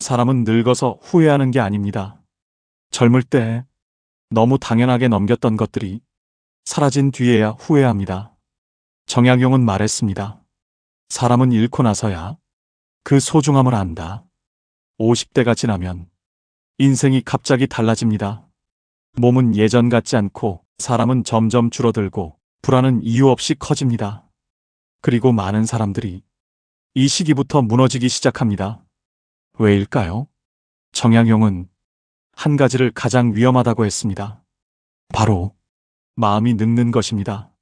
사람은 늙어서 후회하는 게 아닙니다. 젊을 때 너무 당연하게 넘겼던 것들이 사라진 뒤에야 후회합니다. 정약용은 말했습니다. 사람은 잃고 나서야 그 소중함을 안다. 50대가 지나면 인생이 갑자기 달라집니다. 몸은 예전 같지 않고 사람은 점점 줄어들고 불안은 이유 없이 커집니다. 그리고 많은 사람들이 이 시기부터 무너지기 시작합니다. 왜일까요? 정약용은 한 가지를 가장 위험하다고 했습니다. 바로 마음이 늙는 것입니다.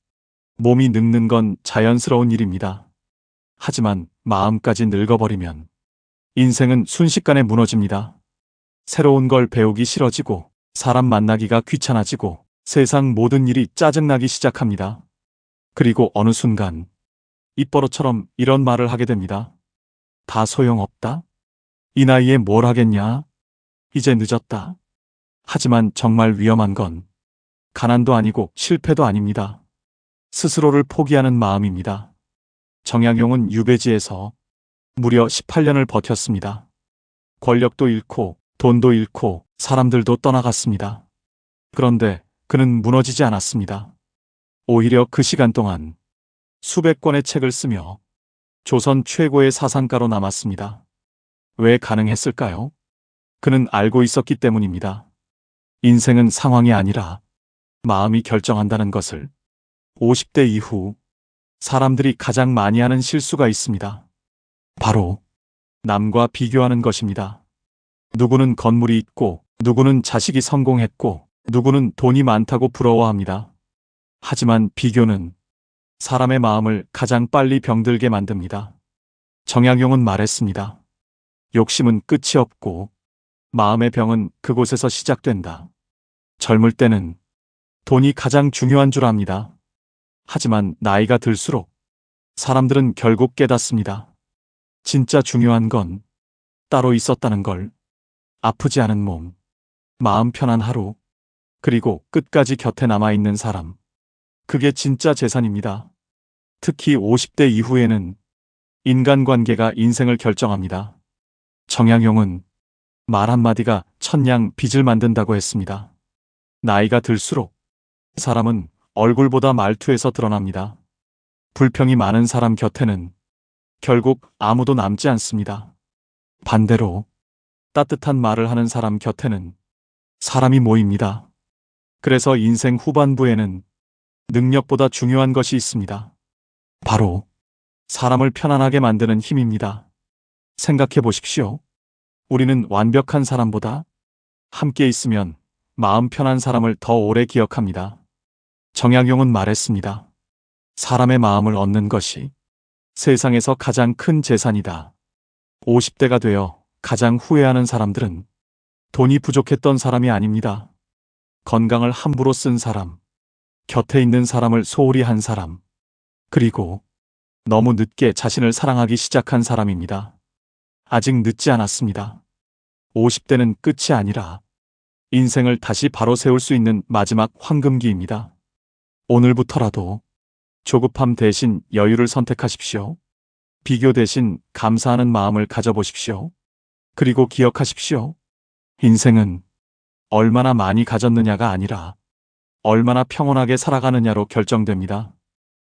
몸이 늙는 건 자연스러운 일입니다. 하지만 마음까지 늙어버리면 인생은 순식간에 무너집니다. 새로운 걸 배우기 싫어지고 사람 만나기가 귀찮아지고 세상 모든 일이 짜증나기 시작합니다. 그리고 어느 순간 입버릇처럼 이런 말을 하게 됩니다. 다 소용없다? 이 나이에 뭘 하겠냐? 이제 늦었다. 하지만 정말 위험한 건 가난도 아니고 실패도 아닙니다. 스스로를 포기하는 마음입니다. 정약용은 유배지에서 무려 18년을 버텼습니다. 권력도 잃고 돈도 잃고 사람들도 떠나갔습니다. 그런데 그는 무너지지 않았습니다. 오히려 그 시간 동안 수백 권의 책을 쓰며 조선 최고의 사상가로 남았습니다. 왜 가능했을까요? 그는 알고 있었기 때문입니다. 인생은 상황이 아니라 마음이 결정한다는 것을. 50대 이후 사람들이 가장 많이 하는 실수가 있습니다. 바로 남과 비교하는 것입니다. 누구는 건물이 있고 누구는 자식이 성공했고 누구는 돈이 많다고 부러워합니다. 하지만 비교는 사람의 마음을 가장 빨리 병들게 만듭니다. 정약용은 말했습니다. 욕심은 끝이 없고 마음의 병은 그곳에서 시작된다. 젊을 때는 돈이 가장 중요한 줄 압니다. 하지만 나이가 들수록 사람들은 결국 깨닫습니다. 진짜 중요한 건 따로 있었다는 걸. 아프지 않은 몸, 마음 편한 하루, 그리고 끝까지 곁에 남아있는 사람. 그게 진짜 재산입니다. 특히 50대 이후에는 인간관계가 인생을 결정합니다. 정약용은 말 한마디가 천냥 빚을 만든다고 했습니다. 나이가 들수록 사람은 얼굴보다 말투에서 드러납니다. 불평이 많은 사람 곁에는 결국 아무도 남지 않습니다. 반대로 따뜻한 말을 하는 사람 곁에는 사람이 모입니다. 그래서 인생 후반부에는 능력보다 중요한 것이 있습니다. 바로 사람을 편안하게 만드는 힘입니다. 생각해 보십시오. 우리는 완벽한 사람보다 함께 있으면 마음 편한 사람을 더 오래 기억합니다. 정약용은 말했습니다. 사람의 마음을 얻는 것이 세상에서 가장 큰 재산이다. 50대가 되어 가장 후회하는 사람들은 돈이 부족했던 사람이 아닙니다. 건강을 함부로 쓴 사람, 곁에 있는 사람을 소홀히 한 사람, 그리고 너무 늦게 자신을 사랑하기 시작한 사람입니다. 아직 늦지 않았습니다. 50대는 끝이 아니라 인생을 다시 바로 세울 수 있는 마지막 황금기입니다. 오늘부터라도 조급함 대신 여유를 선택하십시오. 비교 대신 감사하는 마음을 가져보십시오. 그리고 기억하십시오. 인생은 얼마나 많이 가졌느냐가 아니라 얼마나 평온하게 살아가느냐로 결정됩니다.